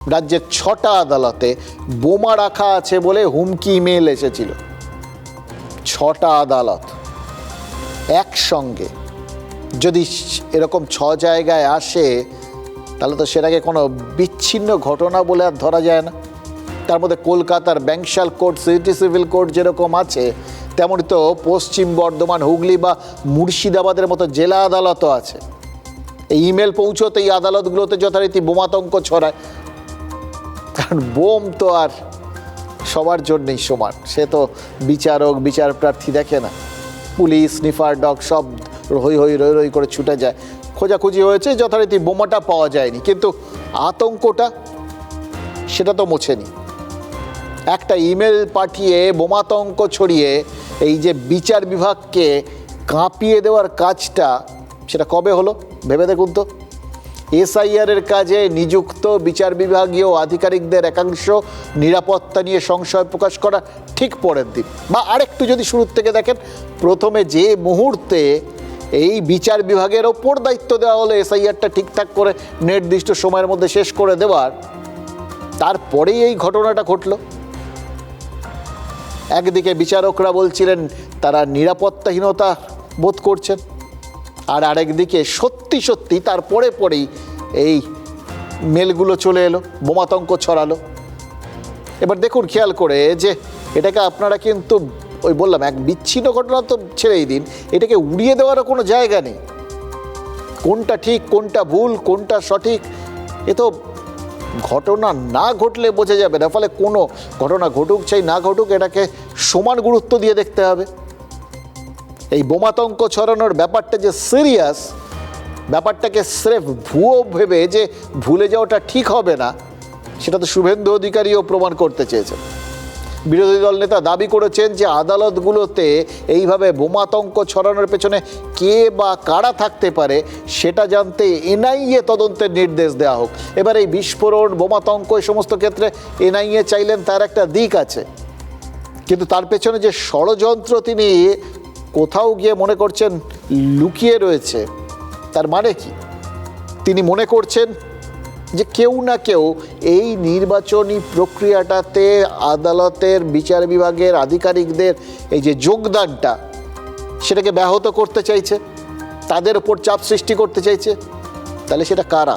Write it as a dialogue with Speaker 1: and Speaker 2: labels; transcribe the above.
Speaker 1: রাজ্যের 6টা আদালতে বোমা রাখা আছে বলে হুমকি ইমেল এসেছিল। 6টা আদালত একসঙ্গে যদি এরকম 6 জায়গায় আসে তাহলে তো সেটাকে কোনো বিচ্ছিন্ন ঘটনা বলে আর ধরা যায় না। তার মধ্যে কলকাতার Bangshal court, city civil court যেরকম আছে, তেমনই তো পশ্চিম বর্ধমান, হুগলি বা মুর্শিদাবাদের মতো জেলা আদালতও আছে। এই ইমেল পৌঁছতে এই আদালতগুলোতে যথারীতি বোমাতঙ্ক ছড়ায়, কারণ বোম তো আর সবার জন্যই সমান। সে তো বিচারক, বিচার প্রার্থী দেখে না, পুলিশ, স্নিফার ডগ সব হই হই রই রই করে ছুটে যায়। খোঁজাখুঁজি হয়েছে, যথারীতি বোমাটা পাওয়া যায়নি, কিন্তু আতঙ্কটা সেটা তো মোছেনি। একটা ইমেল পাঠিয়ে বোমাতঙ্ক ছড়িয়ে এই যে বিচার বিভাগকে কাঁপিয়ে দেওয়ার কাজটা, সেটা কবে হলো ভেবে দেখুন তো। এসআইআরের কাজে নিযুক্ত বিচার বিভাগীয় আধিকারিকদের একাংশ নিরাপত্তা নিয়ে সংশয় প্রকাশ করা ঠিক পরের দিন, বা আরেকটু যদি শুরুর থেকে দেখেন, প্রথমে যে মুহূর্তে এই বিচার বিভাগের ওপর দায়িত্ব দেওয়া হলো এসআইআরটা ঠিকঠাক করে নির্দিষ্ট সময়ের মধ্যে শেষ করে দেওয়ার, তারপরেই এই ঘটনাটা ঘটল। একদিকে বিচারকরা বলছিলেন তারা নিরাপত্তাহীনতা বোধ করছেন, আর আরেকদিকে সত্যি সত্যি তারপরে পরেই এই মেলগুলো চলে এলো, বোমাতঙ্ক ছড়ালো। এবার দেখুন খেয়াল করে যে এটাকে আপনারা কিন্তু ওই বললাম এক বিচ্ছিন্ন ঘটনা তো ছেড়েই দিন, এটাকে উড়িয়ে দেওয়ারও কোনো জায়গা নেই। কোনটা ঠিক, কোনটা ভুল, কোনটা সঠিক, এ তো ঘটনা না ঘটলে বোঝা যাবে না। ফলে কোনো ঘটনা ঘটুক চাই না ঘটুক, এটাকে সমান গুরুত্ব দিয়ে দেখতে হবে। এই বোমাতঙ্ক ছড়ানোর ব্যাপারটা যে সিরিয়াস, ব্যাপারটাকে স্রেফ ভুয়ো ভেবে যে ভুলে যাওয়াটা ঠিক হবে না, সেটা তো শুভেন্দু অধিকারীও প্রমাণ করতে চেয়েছেন। বিরোধী দল নেতা দাবি করেছেন যে আদালতগুলোতে এইভাবে বোমাতঙ্ক ছড়ানোর পেছনে কে বা কারা থাকতে পারে সেটা জানতে এনআইএ তদন্তের নির্দেশ দেওয়া হোক। এবার এই বিস্ফোরণ, বোমাতঙ্ক, এই সমস্ত ক্ষেত্রে এনআইএ চাইলেন, তার একটা দিক আছে, কিন্তু তার পেছনে যে ষড়যন্ত্র তিনি কোথাও গিয়ে মনে করছেন লুকিয়ে রয়েছে, তার মানে কি? তিনি মনে করছেন যে কেউ না কেউ এই নির্বাচনী প্রক্রিয়াটাতে আদালতের, বিচার বিভাগের আধিকারিকদের এই যে যোগদানটা, সেটাকে ব্যাহত করতে চাইছে, তাদের উপর চাপ সৃষ্টি করতে চাইছে। তাহলে সেটা কারা?